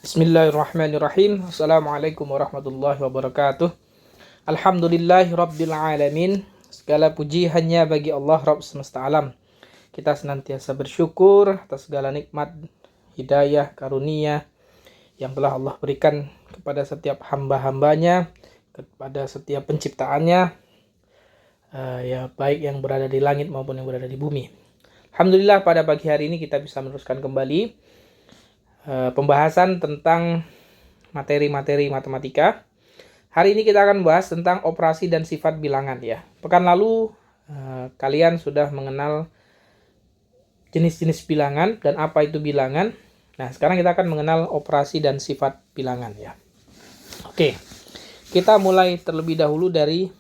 Bismillahirrahmanirrahim. Assalamualaikum warahmatullahi wabarakatuh. Alhamdulillahirabbil alamin. Segala puji hanya bagi Allah Rabb semesta alam. Kita senantiasa bersyukur atas segala nikmat, hidayah, karunia yang telah Allah berikan kepada setiap hamba-hambanya, kepada setiap penciptaannya, ya baik yang berada di langit maupun yang berada di bumi. Alhamdulillah pada pagi hari ini kita bisa meneruskan kembali pembahasan tentang materi-materi matematika. Hari ini kita akan bahas tentang operasi dan sifat bilangan ya. Pekan lalu kalian sudah mengenal jenis-jenis bilangan dan apa itu bilangan. Nah, sekarang kita akan mengenal operasi dan sifat bilangan ya. Oke, kita mulai terlebih dahulu dari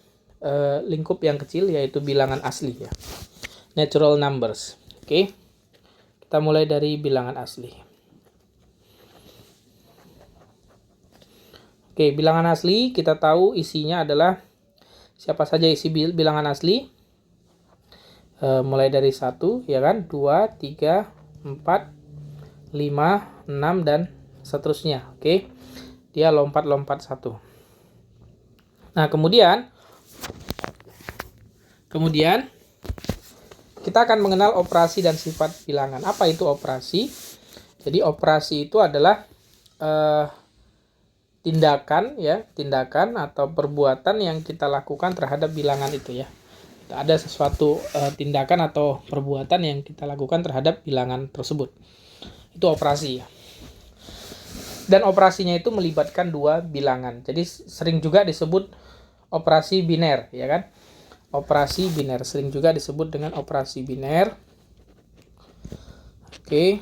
lingkup yang kecil, yaitu bilangan asli ya. Natural numbers. Oke, kita mulai dari bilangan asli. Oke, bilangan asli kita tahu isinya adalah siapa saja isi bilangan asli. Mulai dari 1, ya kan, 2, 3, 4, 5, 6, dan seterusnya. Oke, dia lompat-lompat 1. Nah, kemudian kita akan mengenal operasi dan sifat bilangan. Apa itu operasi? Jadi operasi itu adalah tindakan atau perbuatan yang kita lakukan terhadap bilangan itu ya. Ada sesuatu tindakan atau perbuatan yang kita lakukan terhadap bilangan tersebut. Itu operasi ya. Dan operasinya itu melibatkan dua bilangan. Jadi sering juga disebut operasi biner, ya kan? Operasi biner sering juga disebut dengan operasi biner. Oke.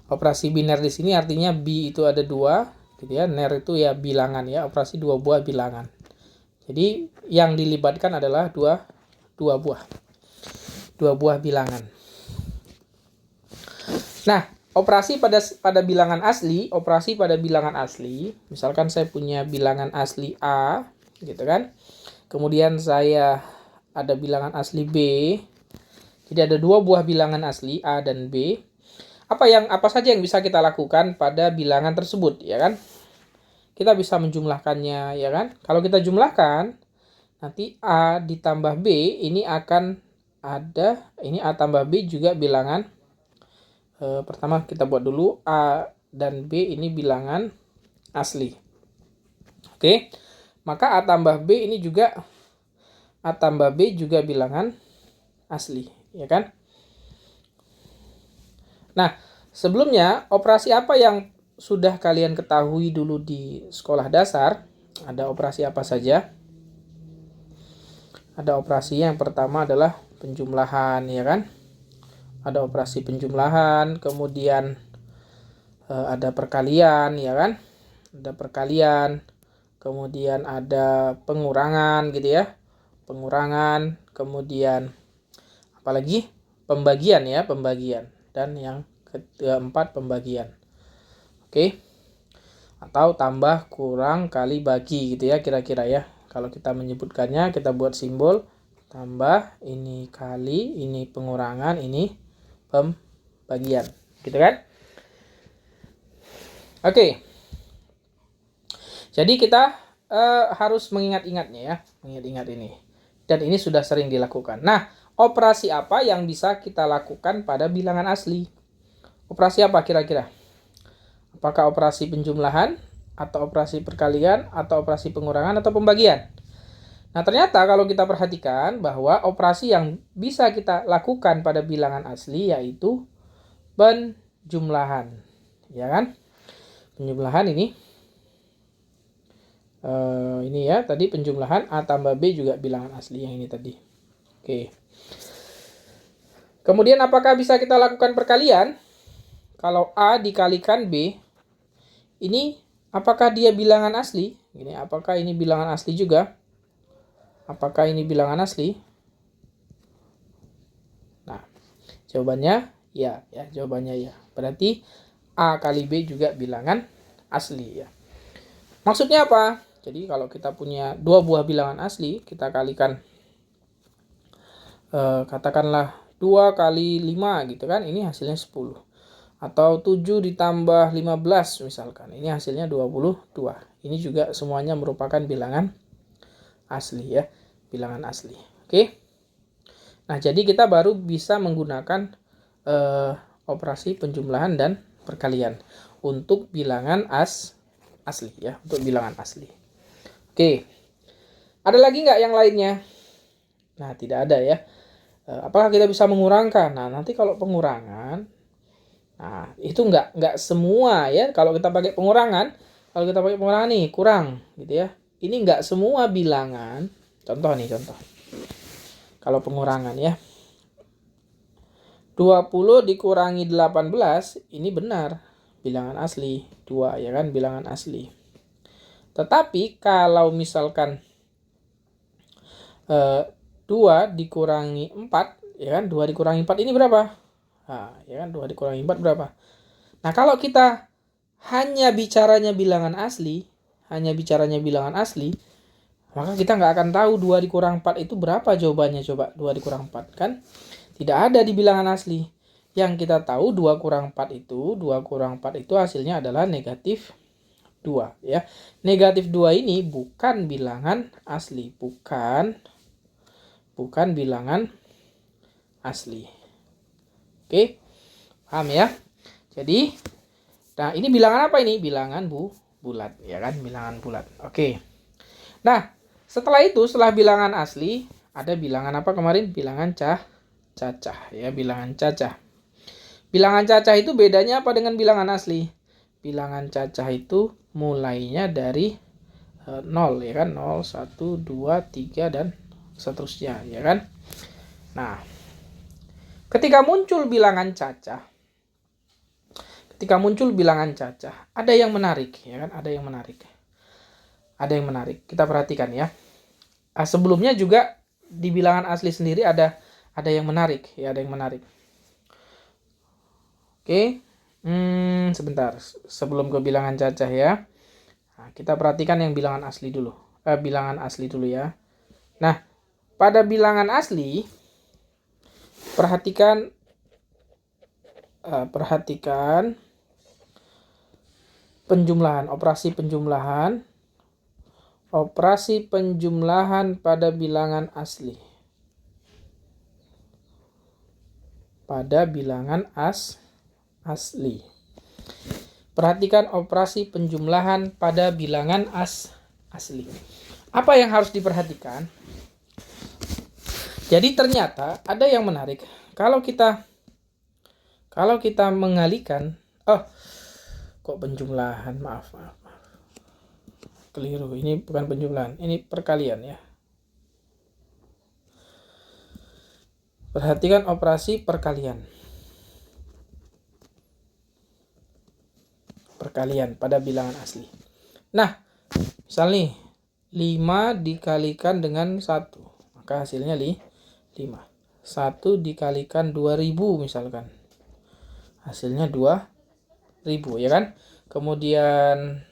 Operasi biner di sini artinya bi itu ada 2, gitu ya. Ner itu ya bilangan ya, operasi 2 buah bilangan. Jadi yang dilibatkan adalah dua buah bilangan. Nah, operasi pada bilangan asli, misalkan saya punya bilangan asli A, gitu kan. Kemudian saya ada bilangan asli B. Jadi ada 2 buah bilangan asli A dan B. Apa saja yang bisa kita lakukan pada bilangan tersebut, ya kan? Kita bisa menjumlahkannya, ya kan? Kalau kita jumlahkan, nanti A ditambah B ini akan ada, ini A tambah B juga bilangan. Pertama kita buat dulu A dan B ini bilangan asli. Oke, maka A tambah B ini juga bilangan asli, ya kan? Nah, sebelumnya operasi apa yang sudah kalian ketahui dulu di sekolah dasar? Ada operasi apa saja? Ada operasi yang pertama adalah penjumlahan, ya kan? Ada operasi penjumlahan, kemudian ada perkalian, ya kan? Ada perkalian, kemudian ada pengurangan gitu ya. Pengurangan, kemudian apalagi? Pembagian ya, pembagian. Dan yang keempat pembagian. Oke. Atau tambah, kurang, kali, bagi gitu ya kira-kira ya. Kalau kita menyebutkannya kita buat simbol tambah, ini kali, ini pengurangan, ini pembagian. Gitu kan? Oke. Jadi kita harus mengingat-ingatnya ya. Mengingat-ingat ini. Dan ini sudah sering dilakukan. Nah, operasi apa yang bisa kita lakukan pada bilangan asli? Operasi apa kira-kira? Apakah operasi penjumlahan, atau operasi perkalian, atau operasi pengurangan, atau pembagian? Nah, ternyata kalau kita perhatikan bahwa operasi yang bisa kita lakukan pada bilangan asli yaitu penjumlahan. Ya kan? Penjumlahan ini ya tadi penjumlahan A tambah B juga bilangan asli yang ini tadi. Oke. Kemudian apakah bisa kita lakukan perkalian? Kalau A dikalikan B, ini apakah dia bilangan asli? Ini apakah ini bilangan asli juga? Apakah ini bilangan asli? Nah, jawabannya ya, jawabannya ya. Berarti A kali B juga bilangan asli ya. Maksudnya apa? Jadi kalau kita punya 2 buah bilangan asli, kita kalikan katakanlah 2 kali 5 gitu kan, ini hasilnya 10. Atau 7 ditambah 15 misalkan. Ini hasilnya 22. Ini juga semuanya merupakan bilangan asli ya. Bilangan asli. Oke. Nah, jadi kita baru bisa menggunakan operasi penjumlahan dan perkalian untuk bilangan asli ya, untuk bilangan asli. Oke. Ada lagi nggak yang lainnya? Nah, tidak ada ya. Apakah kita bisa mengurangkan? Nah, nanti kalau pengurangan, nah itu nggak semua ya. Kalau kita pakai pengurangan nih kurang gitu ya. Ini nggak semua bilangan. Contoh. Kalau pengurangan ya. 20 dikurangi 18 ini benar bilangan asli 2 ya kan, bilangan asli. Tetapi kalau misalkan 2 dikurangi 4 ya kan, 2 dikurangi 4 ini berapa? Nah, ya kan 2 dikurangi 4 berapa? Nah, kalau kita hanya bicaranya bilangan asli, maka kita nggak akan tahu 2 dikurang 4 itu berapa jawabannya. Coba 2 dikurang 4 kan tidak ada di bilangan asli. Yang kita tahu 2 kurang 4 itu hasilnya adalah negatif 2 ya. Negatif 2 ini bukan bilangan asli, bukan bilangan asli. Oke, paham ya? Jadi, nah ini bilangan apa ini? Bilangan bulat ya kan, bilangan bulat. Oke. Nah, setelah bilangan asli, ada bilangan apa kemarin? Bilangan cacah ya, bilangan cacah. Bilangan cacah itu bedanya apa dengan bilangan asli? Bilangan cacah itu mulainya dari 0 ya kan, 0, 1, 2, 3 dan seterusnya ya kan. Nah, ketika muncul bilangan cacah, ada yang menarik ya kan, ada yang menarik. Kita perhatikan ya. Sebelumnya juga di bilangan asli sendiri ada yang menarik ya, Oke. Sebentar sebelum ke bilangan cacah ya. Nah, kita perhatikan yang bilangan asli dulu. Bilangan asli dulu ya. Nah, pada bilangan asli perhatikan penjumlahan, operasi penjumlahan pada bilangan asli. Pada bilangan asli. Perhatikan operasi penjumlahan pada bilangan asli. Apa yang harus diperhatikan? Jadi ternyata ada yang menarik. Kalau kita mengalihkan, kok penjumlahan? Maaf. Keliru. Ini bukan penjumlahan, ini perkalian ya. Perhatikan operasi perkalian. Pada bilangan asli. Nah, misal nih 5 dikalikan dengan 1, maka hasilnya 5. 1 dikalikan 2000 misalkan, hasilnya 2000 ya kan. Kemudian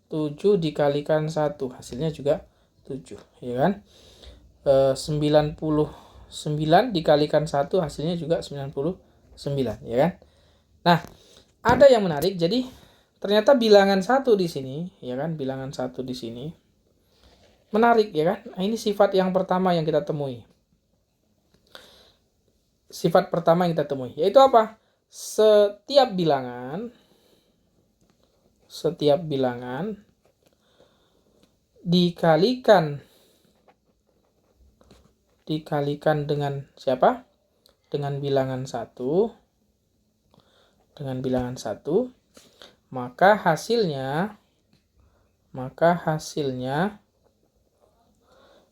7 dikalikan 1, hasilnya juga 7 ya kan. 99 dikalikan 1, hasilnya juga 99 ya kan. Nah, ada yang menarik. Jadi ternyata bilangan 1 di sini ya kan, bilangan 1 di sini menarik ya kan. Nah, ini sifat yang pertama yang kita temui. Yaitu apa? Setiap bilangan dikalikan dengan siapa? Dengan bilangan 1. Maka hasilnya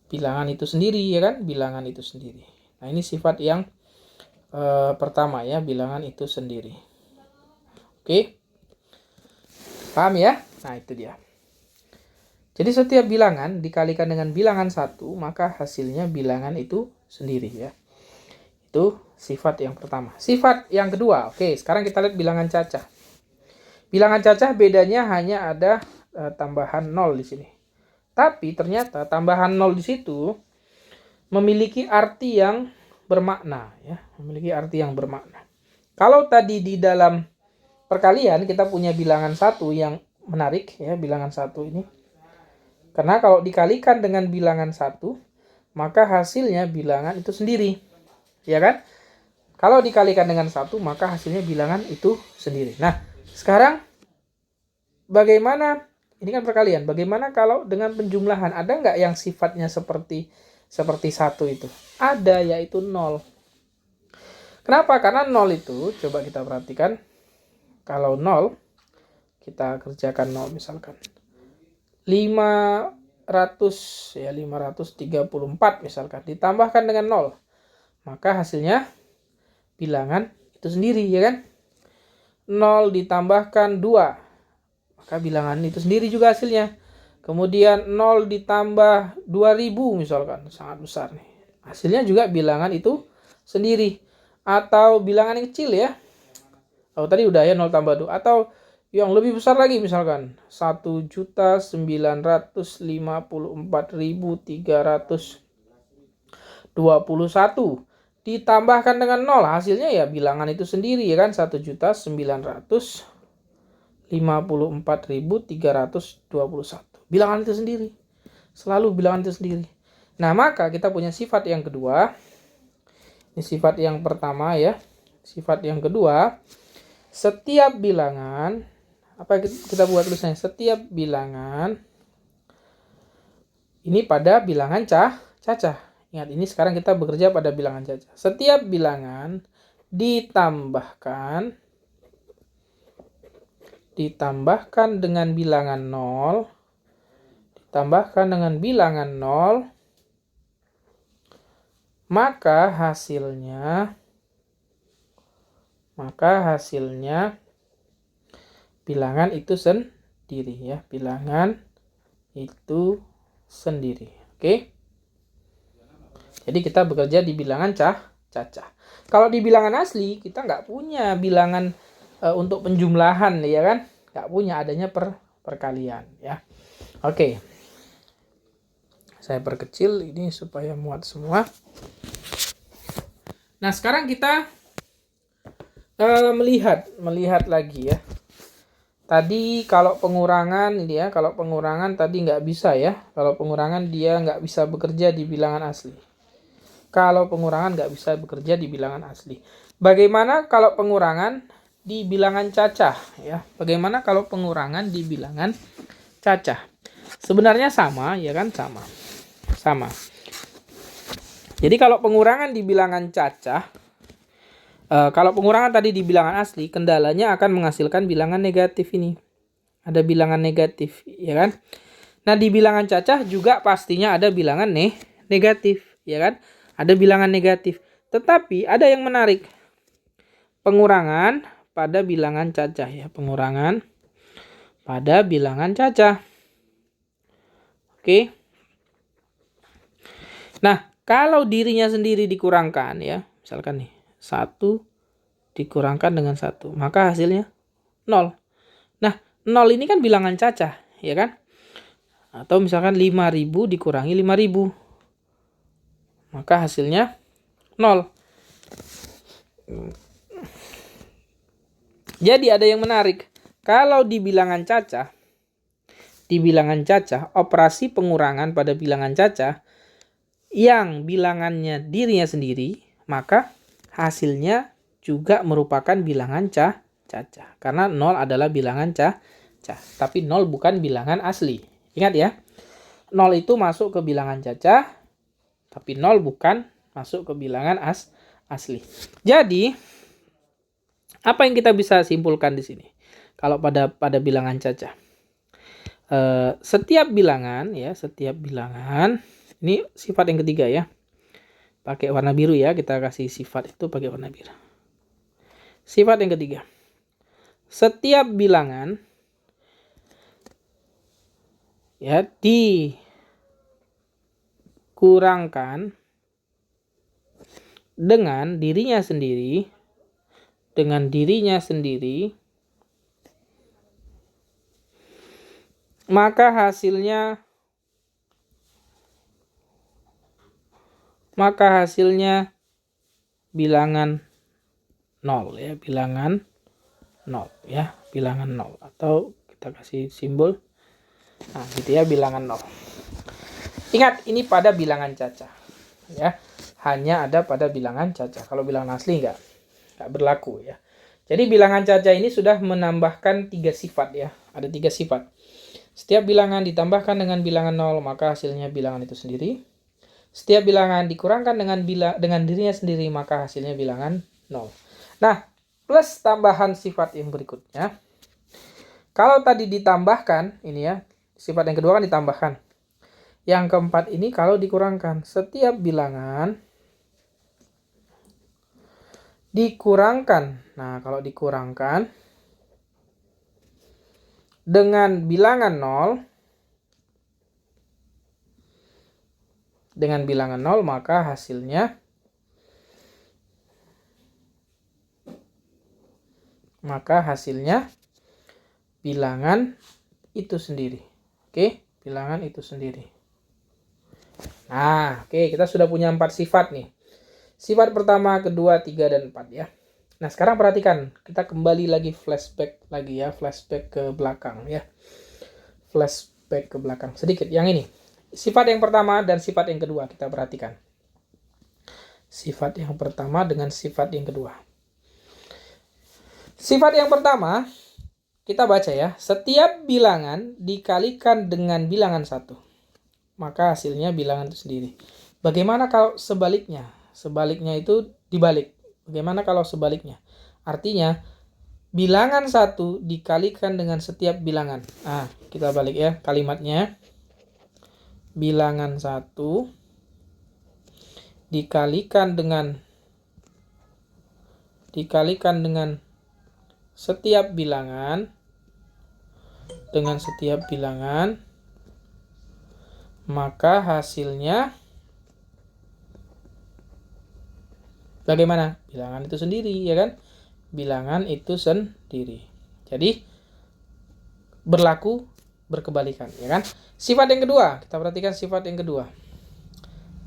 bilangan itu sendiri ya kan, bilangan itu sendiri. Nah, ini sifat yang pertama ya, bilangan itu sendiri. Oke. Paham ya? Nah, itu dia. Jadi setiap bilangan dikalikan dengan bilangan 1, maka hasilnya bilangan itu sendiri ya. Itu sifat yang pertama. Sifat yang kedua. Oke, sekarang kita lihat bilangan cacah. Bilangan cacah bedanya hanya ada tambahan 0 di sini. Tapi ternyata tambahan 0 di situ memiliki arti yang bermakna ya, Kalau tadi di dalam perkalian kita punya bilangan 1 yang menarik ya, bilangan 1 ini. Karena kalau dikalikan dengan bilangan 1, maka hasilnya bilangan itu sendiri. Ya kan? Kalau dikalikan dengan 1, maka hasilnya bilangan itu sendiri. Nah, sekarang bagaimana, ini kan perkalian, bagaimana kalau dengan penjumlahan? Ada nggak yang sifatnya seperti 1 itu? Ada, yaitu 0. Kenapa? Karena 0 itu, coba kita perhatikan, kalau 0, kita kerjakan 0 misalkan. 534 misalkan, ditambahkan dengan 0. Maka hasilnya bilangan itu sendiri, ya kan? 0 ditambahkan 2, maka bilangan itu sendiri juga hasilnya. Kemudian 0 ditambah 2000 misalkan, sangat besar nih. Hasilnya juga bilangan itu sendiri. Atau bilangan yang kecil ya. Oh, tadi udah ya 0 tambah 2. Atau yang lebih besar lagi misalkan 1.954.321 ditambahkan dengan 0, hasilnya ya bilangan itu sendiri ya kan, 1.954.321. Bilangan itu sendiri. Selalu bilangan itu sendiri. Nah, maka kita punya sifat yang kedua. Ini sifat yang pertama ya. Sifat yang kedua, setiap bilangan, apa kita buat tulisannya? Setiap bilangan ini pada bilangan cacah. Ingat, ini sekarang kita bekerja pada bilangan cacah. Setiap bilangan ditambahkan dengan bilangan 0, ditambahkan dengan bilangan 0, maka hasilnya bilangan itu sendiri ya, bilangan itu sendiri. Oke. Jadi kita bekerja di bilangan cacah. Kalau di bilangan asli kita nggak punya bilangan untuk penjumlahan ya kan, nggak punya, adanya perkalian ya. Oke. Saya perkecil ini supaya muat semua. Nah, sekarang kita melihat lagi ya. Tadi kalau pengurangan ini ya, kalau pengurangan tadi nggak bisa ya. Kalau pengurangan dia nggak bisa bekerja di bilangan asli. Kalau pengurangan nggak bisa bekerja di bilangan asli. Bagaimana kalau pengurangan di bilangan cacah ya? Bagaimana kalau pengurangan di bilangan cacah? Sebenarnya sama ya kan, sama. Jadi kalau pengurangan di bilangan cacah, kalau pengurangan tadi di bilangan asli, kendalanya akan menghasilkan bilangan negatif ini. Ada bilangan negatif, ya kan? Nah, di bilangan cacah juga pastinya ada bilangan negatif, ya kan? Ada bilangan negatif. Tetapi ada yang menarik. Pengurangan pada bilangan cacah ya, pengurangan pada bilangan cacah. Oke. Nah, kalau dirinya sendiri dikurangkan ya, misalkan nih, 1 dikurangkan dengan 1, maka hasilnya 0. Nah, 0 ini kan bilangan cacah, ya kan? Atau misalkan 5.000 dikurangi 5.000, maka hasilnya 0. Jadi ada yang menarik. Kalau di bilangan cacah, operasi pengurangan pada bilangan cacah yang bilangannya dirinya sendiri, maka hasilnya juga merupakan bilangan cacah. Karena 0 adalah bilangan cacah. Tapi 0 bukan bilangan asli. Ingat ya. 0 itu masuk ke bilangan cacah. Tapi 0 bukan masuk ke bilangan asli. Jadi, apa yang kita bisa simpulkan di sini? Kalau pada bilangan cacah. Setiap bilangan, ini sifat yang ketiga ya. Pakai warna biru ya, kita kasih sifat itu pakai warna biru. Sifat yang ketiga. Setiap bilangan ya dikurangkan dengan dirinya sendiri, maka hasilnya bilangan 0 ya, bilangan 0 ya, bilangan 0, atau kita kasih simbol gitu ya, bilangan 0. Ingat, ini pada bilangan cacah ya, hanya ada pada bilangan cacah. Kalau bilangan asli enggak berlaku ya. Jadi bilangan cacah ini sudah menambahkan 3 sifat ya, ada 3 sifat. Setiap bilangan ditambahkan dengan bilangan 0, maka hasilnya bilangan itu sendiri. Setiap bilangan dikurangkan dengan dirinya sendiri, maka hasilnya bilangan 0. Nah, plus tambahan sifat yang berikutnya. Kalau tadi ditambahkan, ini ya, sifat yang kedua kan ditambahkan. Yang keempat ini kalau dikurangkan. Setiap bilangan dikurangkan. Nah, kalau dikurangkan dengan bilangan 0, maka hasilnya bilangan itu sendiri. Oke, bilangan itu sendiri. Nah, oke, kita sudah punya 4 sifat nih. Sifat pertama, kedua, 3, dan 4 ya. Nah, sekarang perhatikan, kita kembali lagi flashback ke belakang ya. Flashback ke belakang sedikit. Yang ini, sifat yang pertama dan sifat yang kedua kita perhatikan. Sifat yang pertama dengan sifat yang kedua. Sifat yang pertama, kita baca ya, setiap bilangan dikalikan dengan bilangan 1, maka hasilnya bilangan itu sendiri. Bagaimana kalau sebaliknya? Sebaliknya itu dibalik. Bagaimana kalau sebaliknya? Artinya, bilangan 1 dikalikan dengan setiap bilangan. Nah, kita balik ya kalimatnya. Bilangan 1 dikalikan dengan setiap bilangan maka hasilnya bagaimana? Bilangan itu sendiri ya kan? Bilangan itu sendiri. Jadi berlaku berkebalikan ya kan? Sifat yang kedua, kita perhatikan sifat yang kedua.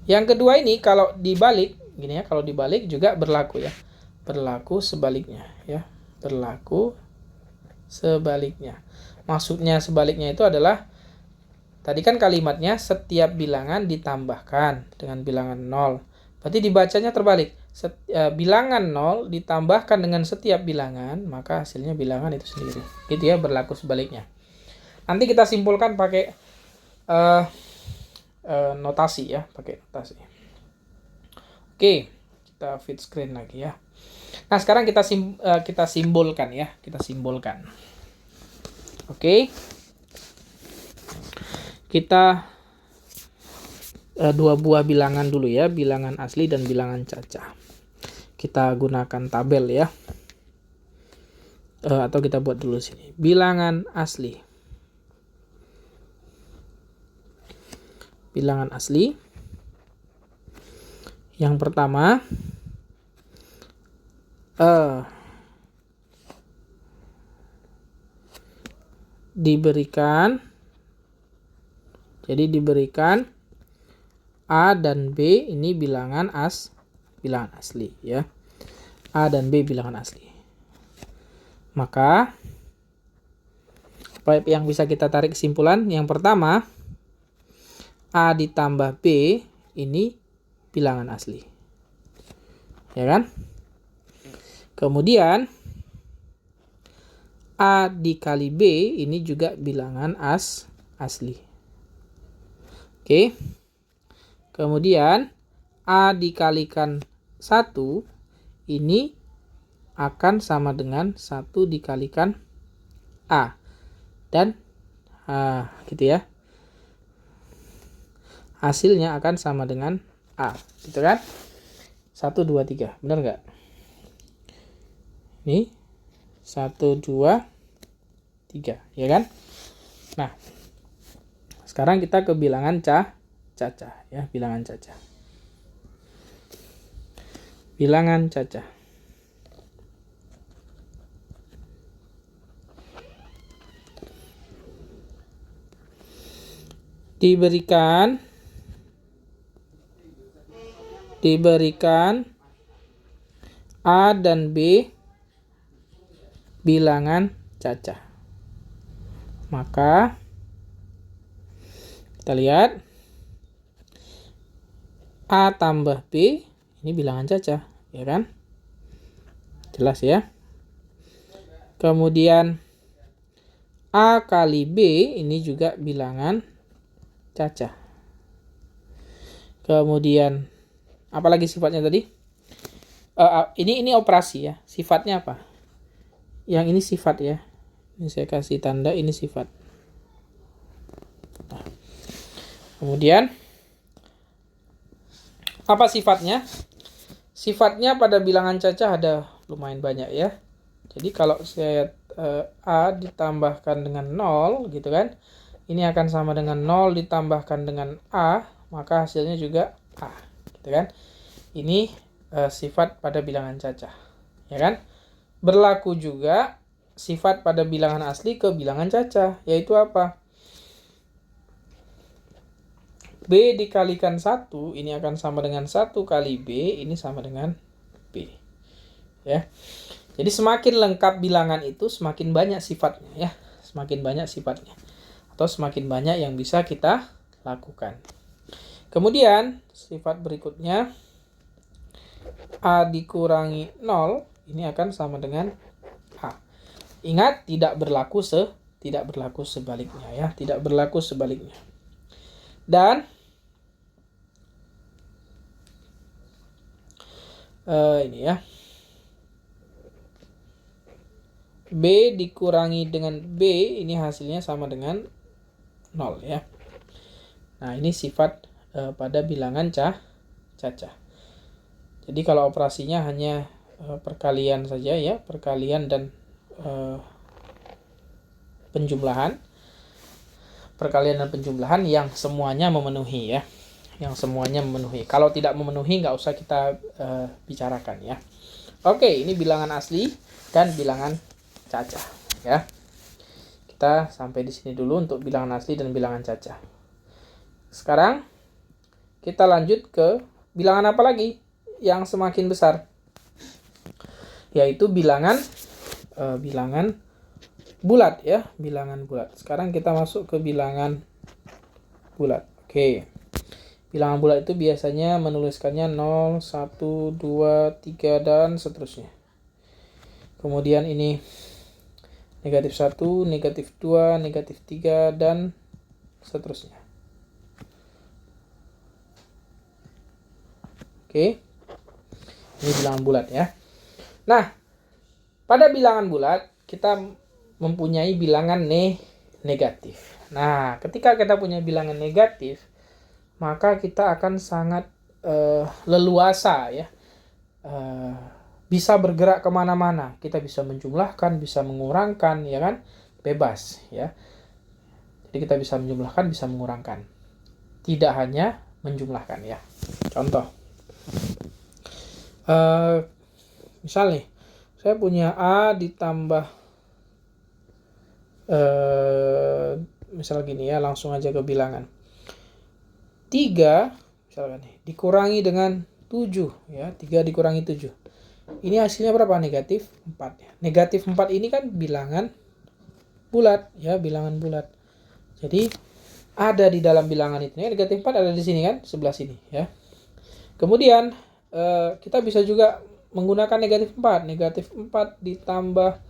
Yang kedua ini kalau dibalik gini ya, kalau dibalik juga berlaku ya. Berlaku sebaliknya ya. Berlaku sebaliknya. Maksudnya sebaliknya itu adalah tadi kan kalimatnya setiap bilangan ditambahkan dengan bilangan 0. Berarti dibacanya terbalik. Bilangan 0 ditambahkan dengan setiap bilangan, maka hasilnya bilangan itu sendiri. Gitu ya, berlaku sebaliknya. Nanti kita simpulkan pakai notasi ya, pakai notasi. Oke, kita fit screen lagi ya. Nah, sekarang kita simbolkan ya, kita simbolkan. Oke. Kita dua buah bilangan dulu ya, bilangan asli dan bilangan cacah. Kita gunakan tabel ya. Atau kita buat dulu sini. Bilangan asli. Bilangan asli. Yang pertama diberikan A dan B ini bilangan asli ya. A dan B bilangan asli. Maka apa yang bisa kita tarik kesimpulan? Yang pertama, A ditambah B ini bilangan asli. Ya kan? Kemudian A dikali B ini juga bilangan asli. Oke. Kemudian A dikalikan 1 ini akan sama dengan 1 dikalikan A. Dan gitu ya. Hasilnya akan sama dengan A. Gitu kan? 1, 2, 3. Benar nggak? Ini 1, 2, 3. Ya kan? Nah. Sekarang kita ke bilangan cacah ya, bilangan cacah. Bilangan cacah. Diberikan A dan B bilangan cacah. Maka kita lihat A tambah B ini bilangan cacah, ya kan? Jelas ya. Kemudian A kali B ini juga bilangan cacah. Kemudian apalagi sifatnya tadi? Ini operasi ya. Sifatnya apa? Yang ini sifat ya. Ini saya kasih tanda, ini sifat. Nah, kemudian apa sifatnya? Sifatnya pada bilangan cacah ada lumayan banyak ya. Jadi kalau saya A ditambahkan dengan 0 gitu kan. Ini akan sama dengan 0 ditambahkan dengan A, maka hasilnya juga A, gitu kan. Ini sifat pada bilangan cacah, ya kan. Berlaku juga sifat pada bilangan asli ke bilangan cacah, yaitu apa? B dikalikan 1, ini akan sama dengan 1 kali B, ini sama dengan B. Ya. Jadi semakin lengkap bilangan itu, semakin banyak sifatnya ya. Semakin banyak sifatnya. Atau semakin banyak yang bisa kita lakukan. Kemudian sifat berikutnya A dikurangi 0 ini akan sama dengan A. Ingat tidak berlaku sebaliknya ya, tidak berlaku sebaliknya. Dan ini ya. B dikurangi dengan B ini hasilnya sama dengan 0 ya. Nah, ini sifat pada bilangan cacah. Jadi kalau operasinya hanya perkalian saja ya, perkalian dan penjumlahan. Perkalian dan penjumlahan yang semuanya memenuhi ya. Yang semuanya memenuhi. Kalau tidak memenuhi nggak usah kita bicarakan ya. Oke, ini bilangan asli dan bilangan cacah ya. Kita sampai di sini dulu untuk bilangan asli dan bilangan cacah. Sekarang kita lanjut ke bilangan apa lagi yang semakin besar, yaitu bilangan bulat ya, bilangan bulat. Sekarang kita masuk ke bilangan bulat. Oke. Bilangan bulat itu biasanya menuliskannya 0, 1, 2, 3 dan seterusnya. Kemudian ini negatif 1, negatif 2, negatif 3, dan seterusnya. Oke. Ini bilangan bulat ya. Nah, pada bilangan bulat kita mempunyai bilangan negatif. Nah, ketika kita punya bilangan negatif, maka kita akan sangat leluasa ya. Bisa bergerak kemana-mana. Kita bisa menjumlahkan, bisa mengurangkan, ya kan? Bebas, ya. Jadi kita bisa menjumlahkan, bisa mengurangkan. Tidak hanya menjumlahkan, ya. Contoh. Misal nih, saya punya A ditambah, misal gini ya, langsung aja ke bilangan. 3, misalkan nih, dikurangi dengan 7, ya. 3 dikurangi 7. Ini hasilnya berapa? Negatif 4 ya. Negatif 4 ini kan bilangan bulat ya, bilangan bulat. Jadi ada di dalam bilangan itu. Negatif 4 ada di sini kan, sebelah sini ya. Kemudian kita bisa juga menggunakan negatif 4. Negatif 4 ditambah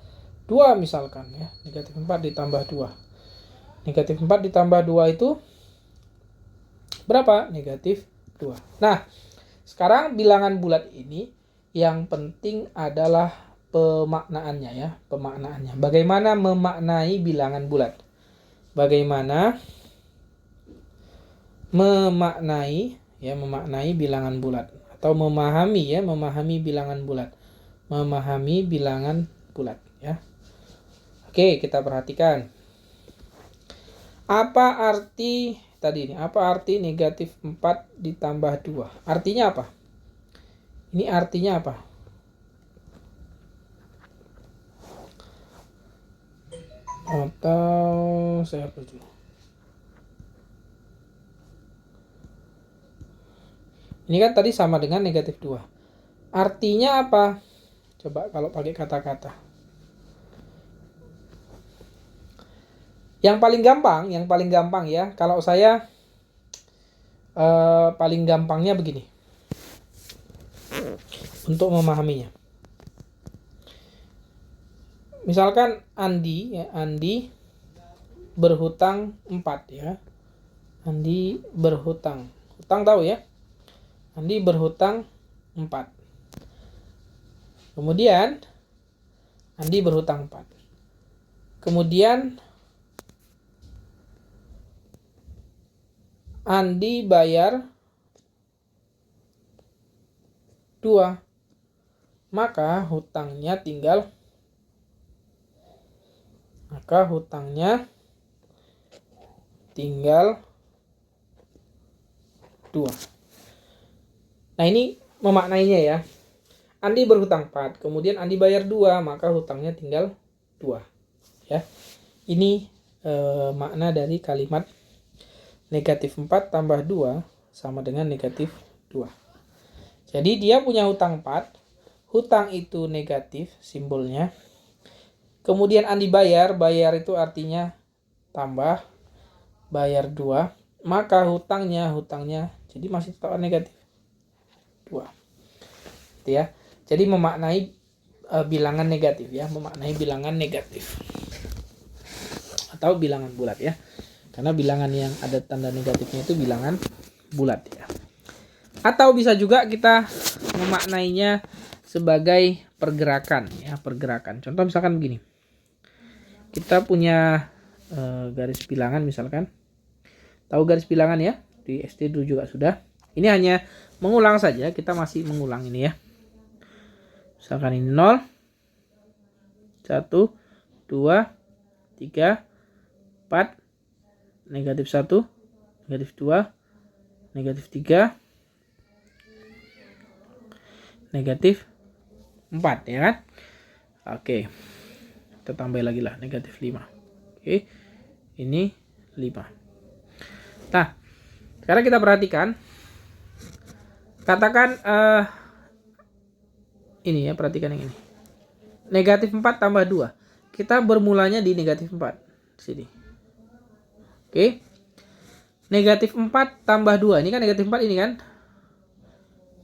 2 misalkan ya. Negatif 4 ditambah 2. Negatif 4 ditambah 2 itu berapa? Negatif 2. Nah, sekarang bilangan bulat ini yang penting adalah pemaknaannya ya, pemaknaannya. Bagaimana memaknai bilangan bulat? Bagaimana memaknai bilangan bulat atau memahami ya, memahami bilangan bulat. Memahami bilangan bulat ya. Oke, kita perhatikan. Apa arti tadi ini? Apa arti negatif 4 ditambah 2? Artinya apa? Ini artinya apa? Atau saya perlu. Ini kan tadi sama dengan negatif 2. Artinya apa? Coba kalau pakai kata-kata. Yang paling gampang ya. Kalau saya paling gampangnya begini untuk memahaminya. Misalkan Andi ya, Andi berhutang 4 ya. Andi berhutang. Hutang tahu ya? Andi berhutang 4. Kemudian Andi berhutang 4. Kemudian Andi bayar 2. Maka hutangnya tinggal 2. Nah, ini memaknainya ya. Andi berhutang 4, kemudian Andi bayar 2, maka hutangnya tinggal 2. Ya. Ini makna dari kalimat negatif 4 tambah 2 sama dengan negatif 2. Jadi dia punya hutang 4, hutang itu negatif simbolnya. Kemudian Andi bayar itu artinya tambah, bayar 2, maka hutangnya jadi masih tetap negatif 2. Gitu ya. Jadi memaknai bilangan negatif ya, memaknai bilangan negatif. Atau bilangan bulat ya. Karena bilangan yang ada tanda negatifnya itu bilangan bulat ya. Atau bisa juga kita memaknainya sebagai pergerakan ya, pergerakan. Contoh misalkan begini. Kita punya garis bilangan misalkan. Tahu garis bilangan ya? Di SD dulu juga sudah. Ini hanya mengulang saja, kita masih mengulang ini ya. Misalkan ini 0, 1, 2, 3, 4, negatif 1, negatif 2, negatif 3, negatif 4 ya kan. Oke, kita tambah lagi lah, negatif 5. Oke, ini 5. Nah, sekarang kita perhatikan. Katakan ini ya, perhatikan yang ini. Negatif 4 tambah 2. Kita bermulanya di negatif 4. Sini. Oke. Negatif 4 tambah 2. Ini kan negatif 4 ini kan.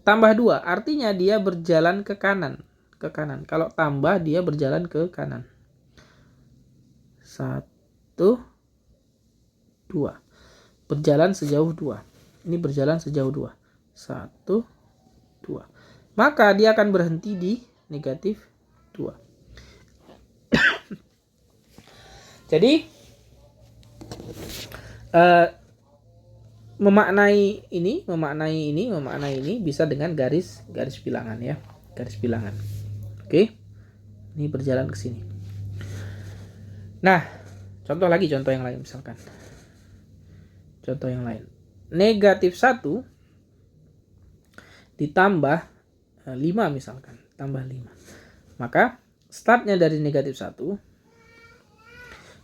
Tambah 2. Artinya dia berjalan ke kanan. Ke kanan. Kalau tambah dia berjalan ke kanan. 1, 2. Berjalan sejauh 2. Ini berjalan sejauh 2. 1, 2. Maka dia akan berhenti di negatif 2. Jadi memaknai ini bisa dengan garis bilangan ya, garis bilangan. Oke, ini berjalan ke sini. Nah, contoh yang lain misalkan. Contoh yang lain. Negatif 1 ditambah 5 misalkan, tambah 5. Maka startnya dari negatif 1.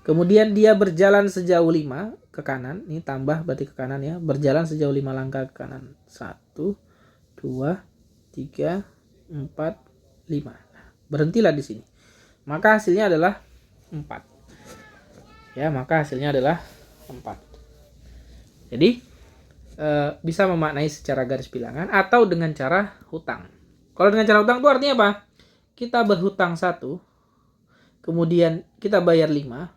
Kemudian dia berjalan sejauh 5 ke kanan. Ini tambah berarti ke kanan ya. Berjalan sejauh 5 langkah ke kanan. 1, 2, 3, 4, 5. Nah, berhentilah di sini. Maka hasilnya adalah 4. Ya, maka hasilnya adalah 4. Jadi bisa memaknai secara garis bilangan atau dengan cara hutang. Kalau dengan cara hutang itu artinya apa? Kita berhutang 1, kemudian kita bayar 5,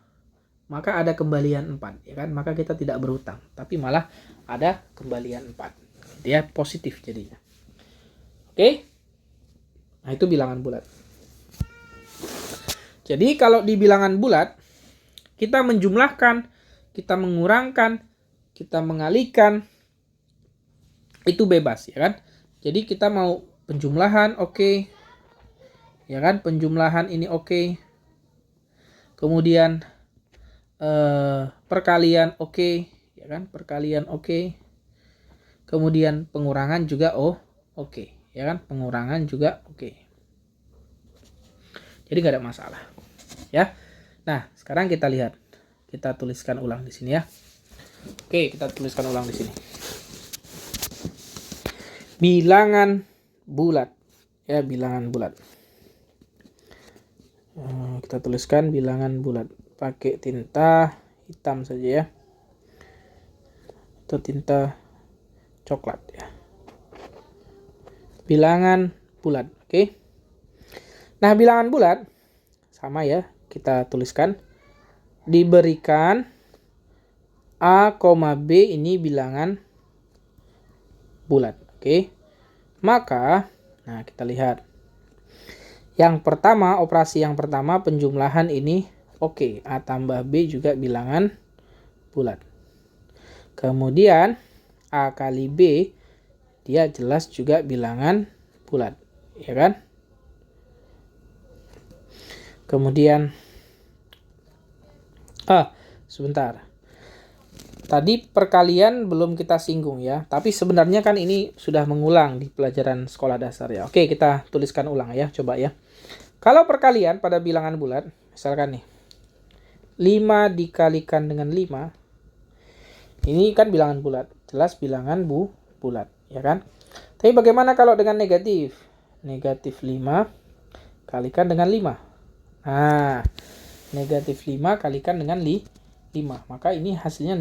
maka ada kembalian 4 ya kan, maka kita tidak berhutang tapi malah ada kembalian 4. Dia positif jadinya. Oke, nah itu bilangan bulat. Jadi kalau di bilangan bulat kita menjumlahkan, kita mengurangkan, kita mengalihkan itu bebas ya kan. Jadi kita mau penjumlahan oke. Ya kan, penjumlahan ini oke. Kemudian perkalian oke, ya kan, perkalian oke. Kemudian pengurangan juga oke, ya kan, pengurangan juga oke. Jadi nggak ada masalah, ya. Nah, sekarang kita lihat, kita tuliskan ulang di sini ya. Oke, kita tuliskan ulang di sini. Bilangan bulat, ya, bilangan bulat. Kita tuliskan bilangan bulat. Pakai tinta hitam saja ya, atau tinta coklat ya. Bilangan bulat, oke. Nah, bilangan bulat sama ya, kita tuliskan diberikan A, B ini bilangan bulat, oke. Maka, nah kita lihat. Yang pertama, operasi yang pertama penjumlahan ini oke, A tambah B juga bilangan bulat. Kemudian A kali B dia jelas juga bilangan bulat, ya kan? Kemudian sebentar. Tadi perkalian belum kita singgung ya, tapi sebenarnya kan ini sudah mengulang di pelajaran sekolah dasar ya. Oke, kita tuliskan ulang ya, coba ya. Kalau perkalian pada bilangan bulat, misalkan nih 5 dikalikan dengan 5, ini kan bilangan bulat, jelas bilangan bulat, ya kan? Tapi bagaimana kalau dengan negatif? Negatif 5 kalikan dengan 5. Nah, negatif 5 kalikan dengan 5. Maka ini hasilnya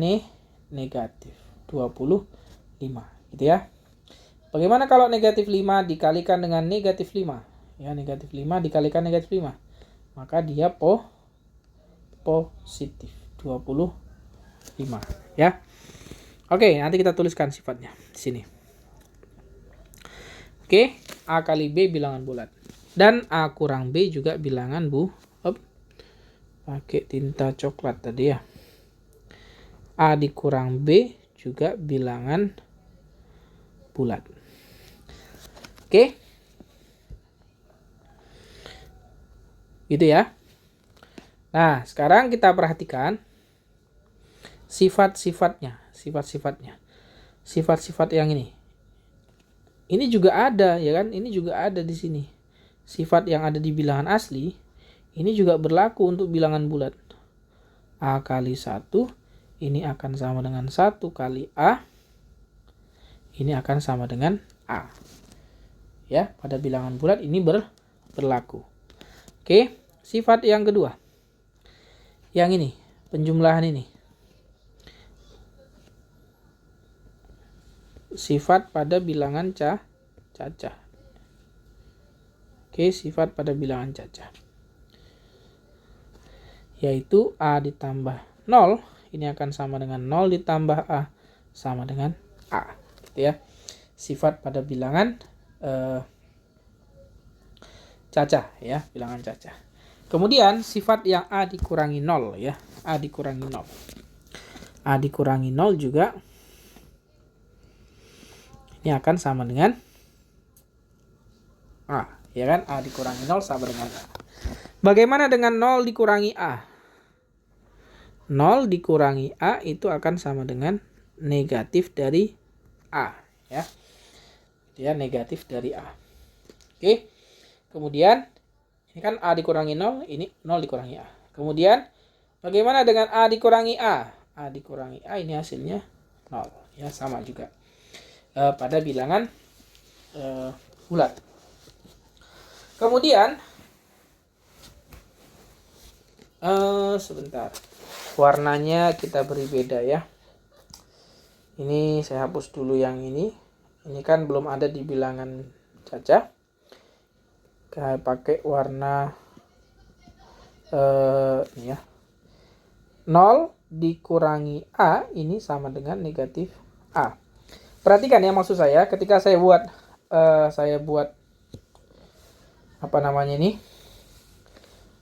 negatif 25. Gitu ya. Bagaimana kalau negatif 5 dikalikan dengan negatif 5? Ya, negatif 5 dikalikan negatif 5. Maka dia positif 25. Ya. Oke, nanti kita tuliskan sifatnya di sini. Oke, A kali B bilangan bulat. Dan A kurang B juga bilangan pakai tinta coklat tadi ya. A dikurang B juga bilangan bulat. Oke. Gitu ya. Nah, sekarang kita perhatikan sifat-sifatnya. Sifat-sifat yang ini. Ini juga ada, ya kan? Ini juga ada di sini. Sifat yang ada di bilangan asli, ini juga berlaku untuk bilangan bulat. A kali 1 ini akan sama dengan 1 kali A. Ini akan sama dengan A. Ya, pada bilangan bulat ini berlaku. Oke, sifat yang kedua. Yang ini, penjumlahan ini. Sifat pada bilangan cacah. Oke, sifat pada bilangan cacah. Yaitu A ditambah 0. Ini akan sama dengan 0 ditambah A sama dengan A. Gitu ya. Sifat pada bilangan cacah ya, bilangan cacah. Kemudian sifat yang A dikurangi 0 ya. A dikurangi 0. A dikurangi 0 juga ini akan sama dengan A. Ya kan? A dikurangi 0 sama dengan A. Bagaimana dengan 0 dikurangi A? 0 dikurangi A itu akan sama dengan negatif dari A. Ya, dia negatif dari A. Oke. Kemudian, ini kan A dikurangi 0, ini 0 dikurangi A. Kemudian, bagaimana dengan A dikurangi A? A dikurangi A ini hasilnya 0. Ya, sama juga. Pada bilangan bulat. Kemudian, sebentar. Warnanya kita beri beda ya. Ini saya hapus dulu yang ini. Ini kan belum ada di bilangan cacah. Kita pakai warna ini ya. 0 dikurangi A ini sama dengan negatif A. Perhatikan ya, maksud saya ketika saya buat apa namanya ini,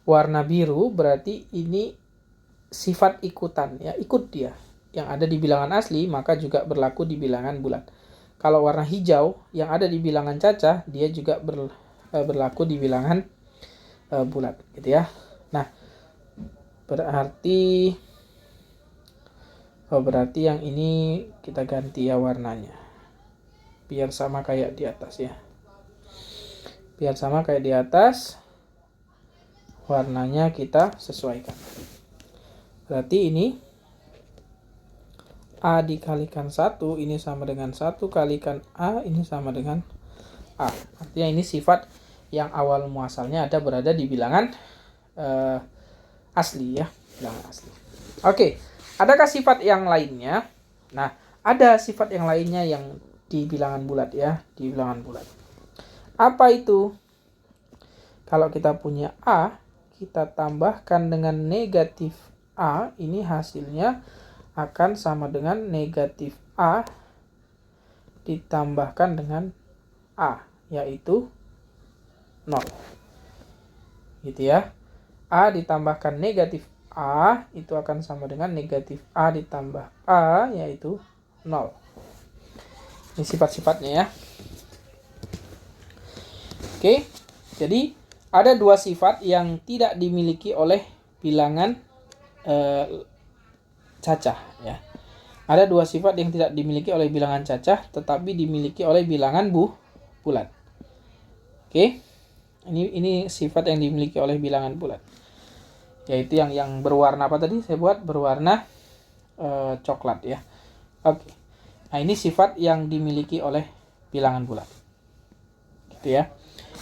warna biru, berarti ini sifat ikutan ya, ikut dia yang ada di bilangan asli, maka juga berlaku di bilangan bulat. Kalau warna hijau yang ada di bilangan cacah, dia juga berlaku di bilangan bulat gitu ya. Nah, berarti yang ini kita ganti ya warnanya, biar sama kayak di atas ya, biar sama kayak di atas. Warnanya kita sesuaikan. Berarti ini A dikalikan 1 ini sama dengan 1 kalikan A ini sama dengan A. Artinya ini sifat yang awal muasalnya berada di bilangan asli ya, bilangan asli. Oke, Adakah sifat yang lainnya? Nah, ada sifat yang lainnya yang di bilangan bulat ya, di bilangan bulat. Apa itu? Kalau kita punya A, kita tambahkan dengan negatif A, ini hasilnya akan sama dengan negatif A ditambahkan dengan A, yaitu 0. Gitu ya. A ditambahkan negatif A itu akan sama dengan negatif A ditambah A, yaitu 0. Ini sifat-sifatnya ya. Oke, jadi ada dua sifat yang tidak dimiliki oleh bilangan cacah ya. Ada dua sifat yang tidak dimiliki oleh bilangan cacah tetapi dimiliki oleh bilangan bulat. Oke. Ini sifat yang dimiliki oleh bilangan bulat. Yaitu yang berwarna apa tadi? Saya buat berwarna coklat ya. Oke. Nah, ini sifat yang dimiliki oleh bilangan bulat. Gitu ya.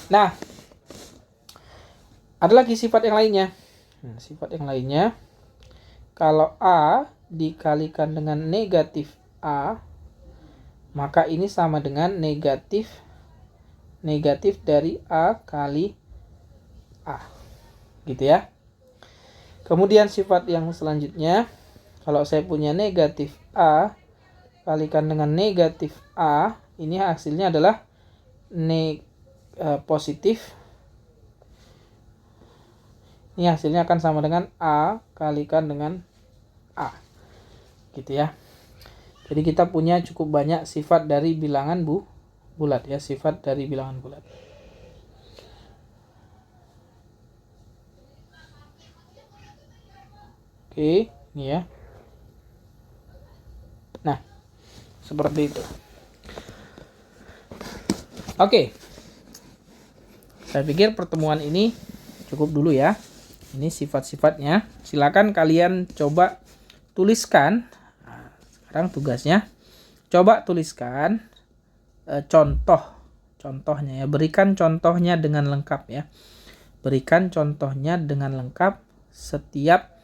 Nah, ada lagi sifat yang lainnya. Sifat yang lainnya, kalau A dikalikan dengan negatif A, maka ini sama dengan negatif dari A kali A. Gitu ya. Kemudian sifat yang selanjutnya, kalau saya punya negatif A kalikan dengan negatif A, ini hasilnya adalah positif. Ini hasilnya akan sama dengan A kalikan dengan A. Gitu ya. Jadi kita punya cukup banyak sifat dari bilangan bulat ya, sifat dari bilangan bulat. Oke, ini ya. Nah, seperti itu. Oke. Saya pikir pertemuan ini cukup dulu ya. Ini sifat-sifatnya. Silakan kalian coba tuliskan. Nah, sekarang tugasnya coba tuliskan contohnya ya. Berikan contohnya dengan lengkap ya. Berikan contohnya dengan lengkap setiap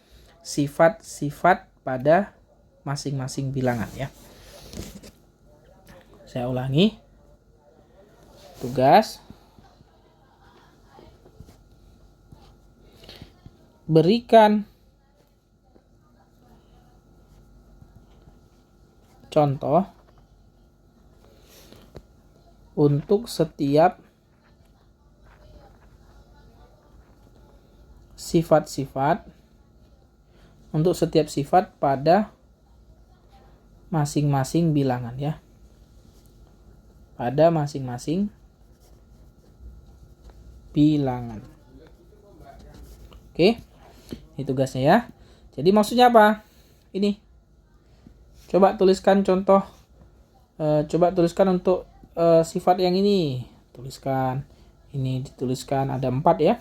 sifat-sifat pada masing-masing bilangan ya. Saya ulangi. Tugas. Berikan contoh untuk setiap sifat-sifat pada masing-masing bilangan ya. Pada masing-masing bilangan. Oke. Ini tugasnya ya. Jadi maksudnya apa? Ini. Coba tuliskan contoh. Coba tuliskan untuk sifat yang ini. Tuliskan. Ini dituliskan ada 4 ya.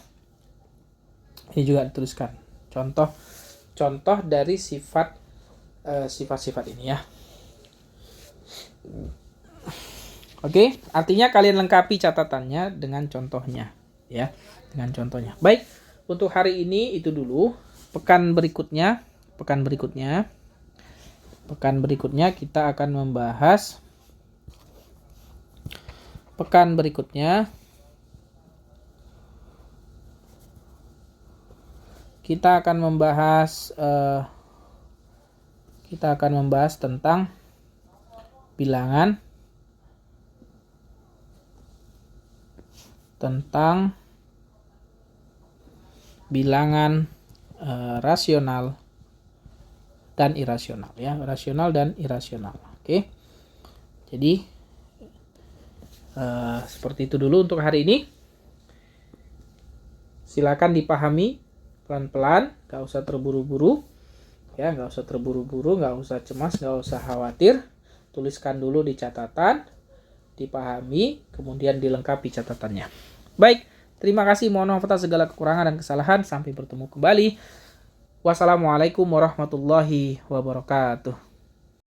Ini juga dituliskan. Contoh dari sifat-sifat ini ya. Oke, artinya kalian lengkapi catatannya dengan contohnya ya, dengan contohnya. Baik, untuk hari ini itu dulu. Pekan berikutnya kita akan membahas kita akan membahas tentang bilangan, rasional dan irasional ya, rasional dan irasional. Oke. Jadi seperti itu dulu untuk hari ini. Silakan dipahami pelan-pelan, gak usah terburu-buru ya, gak usah cemas, gak usah khawatir. Tuliskan dulu di catatan, dipahami, kemudian dilengkapi catatannya. Baik, terima kasih, mohon maaf atas segala kekurangan dan kesalahan. Sampai bertemu kembali. Wassalamualaikum warahmatullahi wabarakatuh.